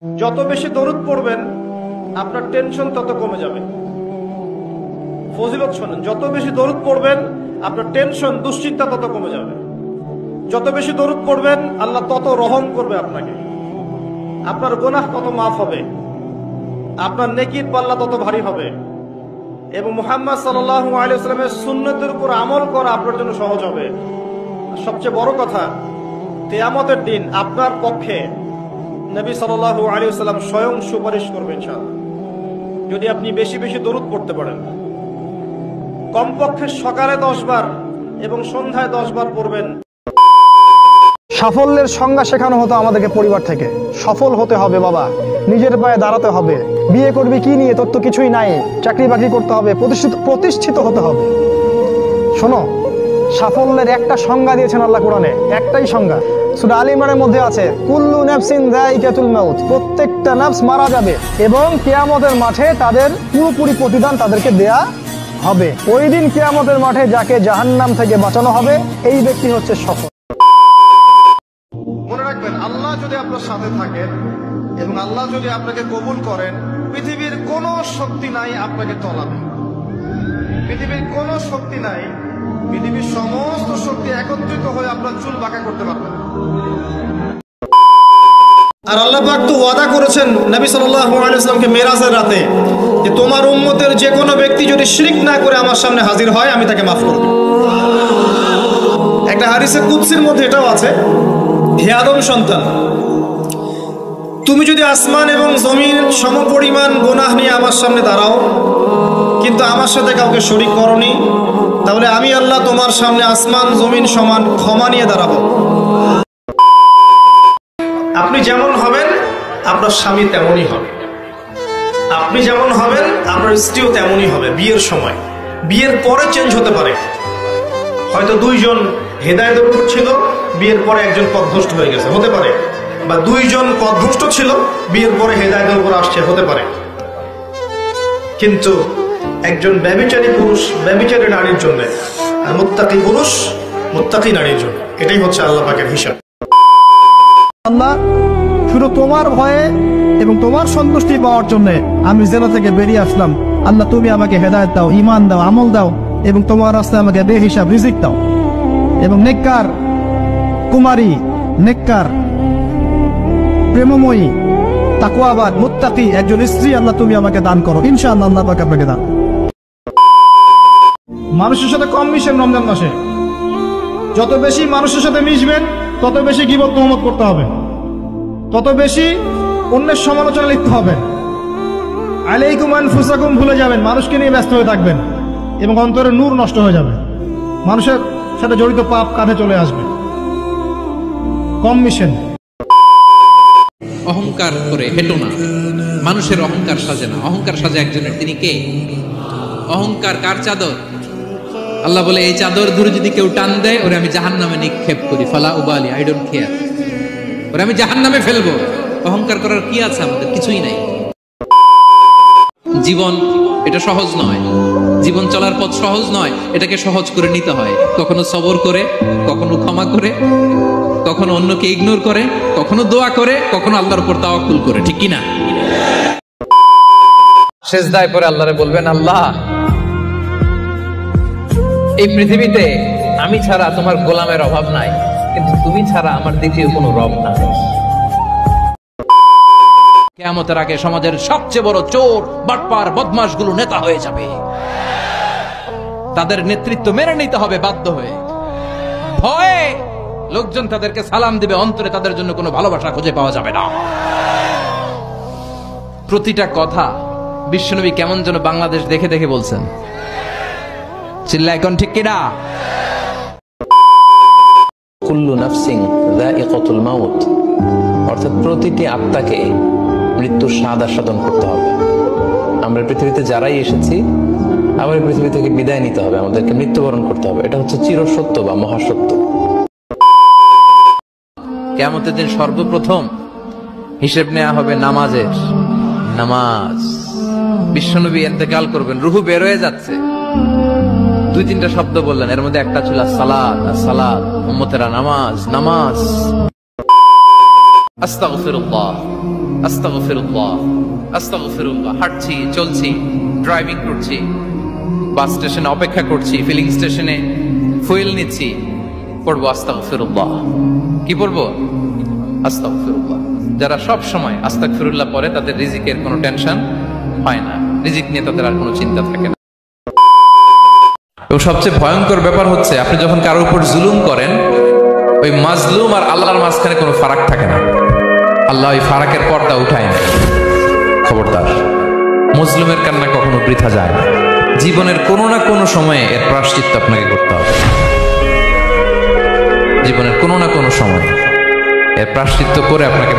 যত বেশি দরুদ পড়বেন আপনার টেনশন তত কমে যাবে। ফজিলত শোনেন, যত বেশি দরুদ পড়বেন আপনার টেনশন দুশ্চিন্তা তত কমে যাবে। যত বেশি দরুদ পড়বেন আল্লাহ তত রহম করবে আপনাকে, আপনার গুনাহ তত মাফ হবে, আপনার নেকির পাল্লা তত ভারী হবে এবং মুহাম্মদ সাল্লাল্লাহু আলাইহি ওয়াসাল্লামের সুন্নতের উপর আমল করা আপনার জন্য সহজ হবে। সবচেয়ে বড় কথা, কিয়ামতের দিন আপনার পক্ষে নবী সাল্লাল্লাহু আলাইহি ওয়াসাল্লাম স্বয়ং সুপারিশ করবেন ইনশাআল্লাহ, যদি আপনি বেশি বেশি দরুদ পড়তে পারেন। কমপক্ষে সকালে 10 বার এবং সন্ধ্যায় 10 বার পড়বেন। সাফল্যের সংজ্ঞা শেখানো হতো আমাদেরকে পরিবার থেকে। সফল হতে হবে বাবা, নিজের পায়ে দাঁড়াতে হবে, বিয়ে করবি কি নিয়ে, তোর তো কিছুই নাই, চাকরি বাকরি করতে হবে, প্রতিষ্ঠিত হতে হবে। শোনো, সাফল্যের একটা সংজ্ঞা দিয়েছেন আল্লাহ কোরআনে, একটাই সংজ্ঞা। সূরা আল ইমরানের মধ্যে আছে, কুল্লু নাফসিন যায়িকাতুল মাউত, প্রত্যেকটা নফস মারা যাবে এবং কিয়ামতের মাঠে তাদের পুরোপুরি প্রতিদান তাদেরকে দেয়া হবে। ওই দিন কিয়ামতের মাঠে যাকে জাহান্নাম থেকে বাঁচানো হবে এই ব্যক্তি হচ্ছে সফল। মনে রাখবেন, আল্লাহ যদি আপনার সাথে থাকেন এবং আল্লাহ যদি আপনাকে কবুল করেন, পৃথিবীর কোনো শক্তি নাই আপনাকে তলাবে। পৃথিবীর কোনো শক্তি নাই, পৃথিবীর সমস্ত শক্তি একত্রিত হয়ে আপনার চুল বাঁকা করতে পারবে না। আর আল্লাহ পাক তো ওয়াদা করেছেন নবী সাল্লাল্লাহু আলাইহি ওয়াসাল্লামকে মেরাজের রাতে, যে তোমার উম্মতের যে কোনো ব্যক্তি যদি শিরক না করে আমার সামনে হাজির হয় আমি তাকে মাফ করব। একটা হাদিসে কুদসির মধ্যে এটাও আছে, হে আদম সন্তান, তুমি যদি আসমান এবং জমিন সমপরিমাণ গুনাহ নিয়ে আমার সামনে দাঁড়াও কিন্তু আমার সাথে কাউকে শরীক করনি, তাহলে আমি আল্লাহ তোমার সামনে আসমান জমিন সমান ক্ষমা নিয়ে দাঁড়াবো। আপনি যেমন হবেন আপনার স্বামী তেমনই হবে, আপনি যেমন হবেন আপনার স্ত্রীও তেমনই হবে। বিয়ের সময়, বিয়ের পরে চেঞ্জ হতে পারে, হয়তো দুইজন হেদায়েতের উপর ছিল, বিয়ের পরে একজন পথভ্রষ্ট হয়ে গেছে, হতে পারে। বা দুইজন পথভ্রষ্ট ছিল, বিয়ের পরে হেদায়েতের উপর আসছে, হতে পারে। কিন্তু একজন ব্যভিচারী পুরুষ ব্যভিচারী নারীর জন্য, আর মুত্তাকি পুরুষ মুত্তাকি নারীর জন্য। এটাই হচ্ছে আল্লাহ পাকের হিসাব। আল্লাহ, শুধু তোমার ভয়ে এবং তোমার সন্তুষ্টি পাওয়ার জন্য আমি জেলা থেকে বেরিয়ে আসলাম। আল্লাহ, তুমি আমাকে হেদায়েত দাও, ঈমান দাও, আমল দাও এবং তোমার রাস্তায় আমাকে বেহিসাব রিজিক দাও এবং নেককার কুমারী, নেককার প্রেমময়ী তাকওয়াবাদ মুত্তাকি একজন স্ত্রী আল্লাহ তুমি আমাকে দান করো ইনশাআল্লাহ। আল্লাহ পাক আপনাকে দান। মানুষের সাথে কম মিশেন রমজান মাসে। যত বেশি মানুষের সাথে মিশবেন তত বেশি গীবত তোহমত করতে হবে, তত বেশি অন্যের সমালোচনা লিখতে হবে। আলাইকুম আনফুসাকুম ভুলে যাবেন, মানুষকে নিয়ে ব্যস্ত হয়ে থাকবেন এবং অন্তরের নূর নষ্ট হয়ে যাবে। মানুষের সাথে জড়িত পাপ কাঁধে চলে আসবে। কম মিশেন। অহংকার করে হেঁটো না, মানুষের অহংকার সাজে না। অহংকার সাজে একজনের, তিনি কে? অহংকার কার চাদর? আল্লাহ বলে, এই চাদর ধরে যদি কেউ টান দেয় ওরে আমি জাহান্নামে নিক্ষেপ করি, ফালা উবালি, আই ডোন্ট কেয়ার, ওরে আমি জাহান্নামে ফেলবো। অহংকার করার কি আছে আমাদের? কিছুই নাই। জীবন এটা সহজ নয়, জীবন চলার পথ সহজ নয়, এটাকে সহজ করে নিতে হয়। কখনো সবর করে, কখনো ক্ষমা করে, কখনো অন্যকে ইগনোর করে, কখনো দোয়া করে, কখনো আল্লাহর উপর তাওয়াক্কুল করে, ঠিক কি না? সিজদায় পড়ে আল্লাহরে বলবেন, আল্লাহ, এই পৃথিবীতে আমি ছাড়া তোমার গোলামের অভাব নাই, কিন্তু তুমি ছাড়া আমার দ্বিতীয় কোনো রব নাই। কিয়ামতের আগে সমাজের সবচেয়ে বড় চোর, বাটপার, বদমাশগুলো নেতা হয়ে যাবে। তাদের নেতৃত্ব মেনে নিতে হবে বাধ্য হয়ে। ভয়ে লোকজন তাদেরকে সালাম দিবে, অন্তরে তাদের জন্য কোনো ভালোবাসা খুঁজে পাওয়া যাবে না। প্রতিটা কথা বিশ্বনবী কেমন যেন বাংলাদেশ দেখে দেখে বলছেন। চিল্লা এখন ঠিক কিনা? কুল্লু নাফসিন যায়িকাতুল মাউত, অর্থাৎ প্রতিটি আত্মাকে মৃত্যুর স্বাদ আস্বাদন করতে হবে। আমরা পৃথিবীতে যারাই এসেছি আবার পৃথিবী থেকে বিদায় নিতে হবে, আমাদেরকে মৃত্যুবরণ করতে হবে। এটা হচ্ছে চিরসত্য বা মহাসত্য। কিয়ামতের দিন সর্বপ্রথম হিসেব নেওয়া হবে নামাজের। নামাজ, বিশ্বনবী ইন্তেকাল করবেন, রূহ বের হয়ে যাচ্ছে, 2-3টা শব্দ বললেন, এর মধ্যে একটা ছিল সালাত। সালাত, উম্মতেরা নামাজ, নামাজ। আস্তাগফিরুল্লাহ, আস্তাগফিরুল্লাহ আস্তাগফিরুল্লাহ, হাঁটছি, চলছি, ড্রাইভিং করছি, বাস স্টেশনে অপেক্ষা করছি, ফিলিং স্টেশনে ফুয়েল নিচ্ছি, পড়বো আস্তাগফিরুল্লাহ। কি পড়বো? আস্তাগফিরুল্লাহ। যারা সব সময় আস্তাগফিরুল্লাহ পড়ে তাদের রিজিকের কোনো টেনশন হয় না, রিজিক নিয়ে তাদের আর কোনো চিন্তা থাকে না। এবং সবচেয়ে ভয়ঙ্কর ব্যাপার হচ্ছে আপনি যখন কারোর উপর জুলুম করেন, ওই মাজলুম আর আল্লাহর মাঝখানে কোনো ফারাক থাকে না। আল্লাহ ওই ফারাকের পর্দা উঠায় না। খবরদার, মুসলিমের কান্না কখনো বৃথা যায় না। জীবনের কোনো না কোনো সময়ে এর প্রায়শ্চিত্ত আপনাকে করতে হবে। জীবনের কোনো না কোনো সময় এর প্রায়শ্চিত্ত করে আপনাকে